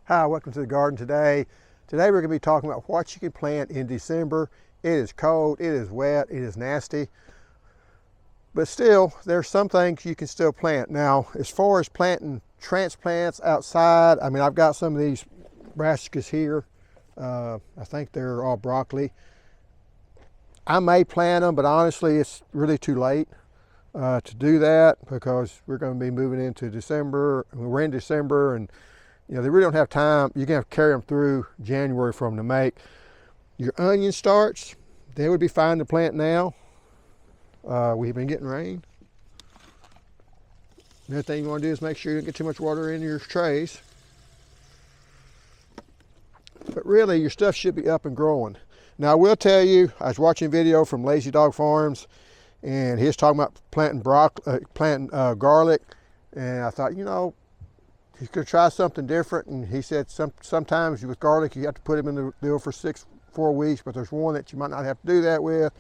Hi, welcome to the garden today. Today we're going to be talking about what you can plant in December. It is cold, it is wet, it is nasty, but still there's some things you can still plant. Now, as far as planting transplants outside, I mean, I've got some of these brassicas here. I think they're all broccoli. I may plant them, but honestly it's really too late to do that because we're going to be moving into December. We're in December, and you know, they really don't have time. You're going to have to carry them through January for them to make. Your onion starts, they would be fine to plant now. We've been getting rain. The other thing you want to do is make sure you don't get too much water in your trays. But really, your stuff should be up and growing. Now, I will tell you, I was watching a video from Lazy Dog Farms, and he was talking about planting garlic, and I thought, you know, he could try something different, and he said sometimes with garlic you have to put him in the deal for 4 weeks, but there's one that you might not have to do that with.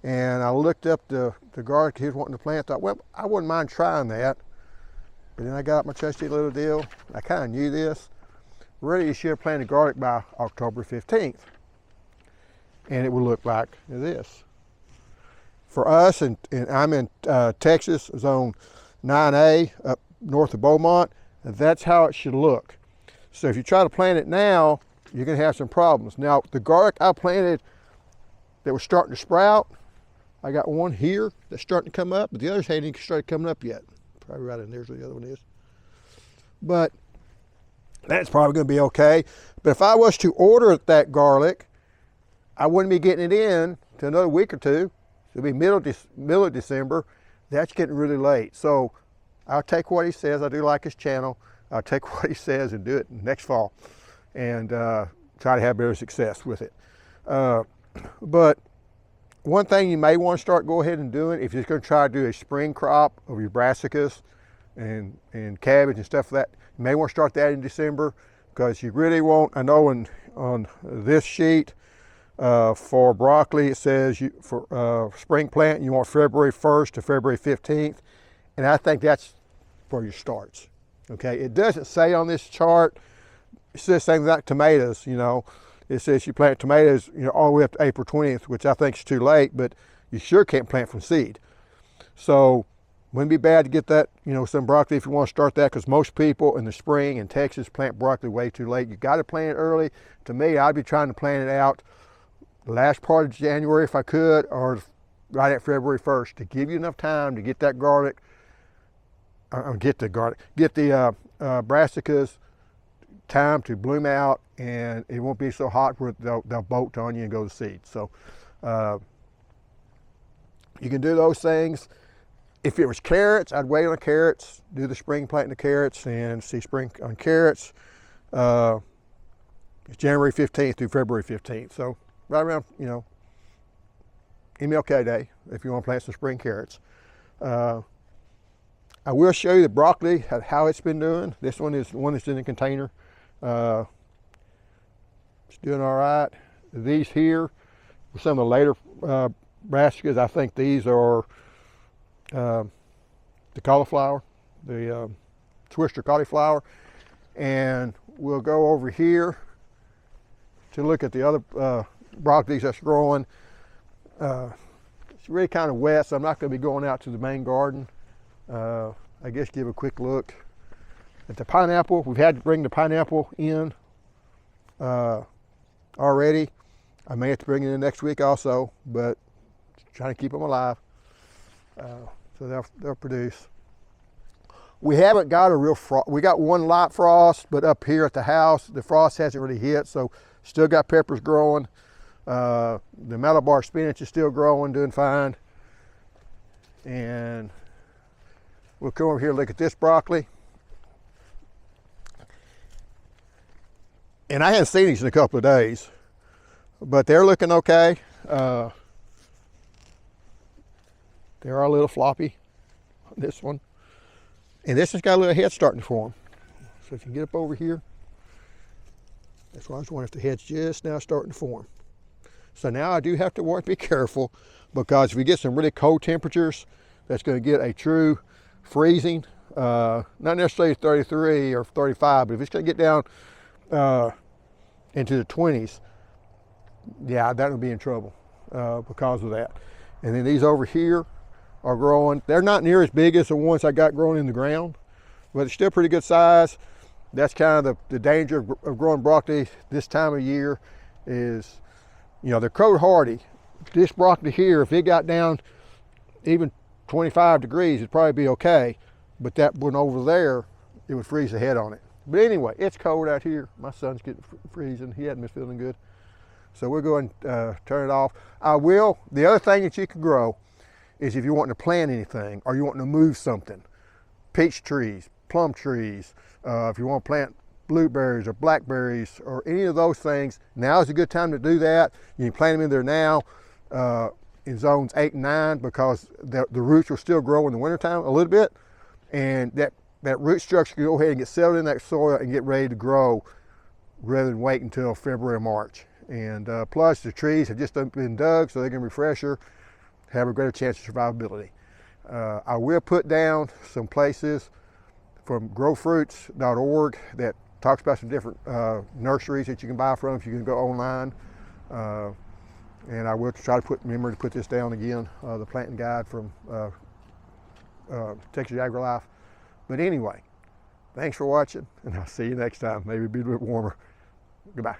And I looked up the garlic he was wanting to plant. Thought, well, I wouldn't mind trying that. But then I got my trusty little deal. I kind of knew this. Really, you should have planted garlic by October 15th, and it would look like this. For us, and I'm in Texas, zone 9A, up north of Beaumont. That's how it should look. So if you try to plant it now, you're going to have some problems. Now, the garlic I planted that was starting to sprout, I got one here that's starting to come up, but the others hadn't even started coming up yet. Probably right in there's where the other one is. But that's probably going to be okay. But if I was to order that garlic, I wouldn't be getting it in to another week or two. It'll be middle of December. That's getting really late. So I'll take what he says. I do like his channel. I'll take what he says and do it next fall, and try to have better success with it. But one thing you may want to go ahead and doing, if you're going to try to do a spring crop of your brassicas and cabbage and stuff like that, you may want to start that in December, because you really won't. I know on this sheet for broccoli it says for spring plant you want February 1st to February 15th. And I think that's for your starts, okay? It doesn't say on this chart, it says things like tomatoes, you know. It says you plant tomatoes, you know, all the way up to April 20th, which I think is too late, but you sure can't plant from seed. So wouldn't be bad to get that, you know, some broccoli if you want to start that, because most people in the spring in Texas plant broccoli way too late. You got to plant it early. To me, I'd be trying to plant it out the last part of January if I could, or right at February 1st, to give you enough time to get that garlic, get the brassicas time to bloom out, and it won't be so hot where they'll bolt on you and go to seed. So you can do those things. If it was carrots, I'd wait on the carrots, do the spring planting the carrots, and see spring on carrots. It's January 15th through February 15th. So right around, you know, MLK Day, if you want to plant some spring carrots. I will show you the broccoli, how it's been doing. This one is the one that's in the container. It's doing all right. These here were some of the later brassicas. I think these are the cauliflower, the twister cauliflower. And we'll go over here to look at the other broccoli that's growing. It's really kind of wet, so I'm not going to be going out to the main garden. I guess give a quick look at the pineapple. We've had to bring the pineapple in already. I may have to bring it in next week also, but trying to keep them alive. So they'll produce. We haven't got a real frost. We got one light frost, but up here at the house, the frost hasn't really hit, so still got peppers growing. The Malabar spinach is still growing, doing fine. And we'll come over here and look at this broccoli. And I haven't seen these in a couple of days, but they're looking okay. They're a little floppy, this one. And this has got a little head starting to form. So if you get up over here, that's why I was wondering if the head's just now starting to form. So now I do have to be careful, because if we get some really cold temperatures, that's going to get a true freezing. Not necessarily 33 or 35, but if it's going to get down into the 20s, yeah, that would be in trouble because of that. And then these over here are growing. They're not near as big as the ones I got growing in the ground, but it's still pretty good size. That's kind of the danger of growing broccoli this time of year is, you know, they're cold hardy. This broccoli here, if it got down even 25 degrees, it'd probably be okay. But that one over there, it would freeze the head on it. But anyway, it's cold out here. My son's getting freezing. He hadn't been feeling good. So we'll go and turn it off. The other thing that you can grow is if you're wanting to plant anything or you're wanting to move something. Peach trees, plum trees, if you want to plant blueberries or blackberries or any of those things, now is a good time to do that. You can plant them in there now in zones 8 and 9 because the roots will still grow in the wintertime a little bit, and that root structure can go ahead and get settled in that soil and get ready to grow rather than wait until February or March. And plus the trees have just been dug, so they can refresh her, have a greater chance of survivability. I will put down some places from growfruits.org that talks about some different nurseries that you can buy from if you can go online. And I will try to remember to put this down again, the planting guide from Texas AgriLife. But anyway, thanks for watching, and I'll see you next time. Maybe it'll be a bit warmer. Goodbye.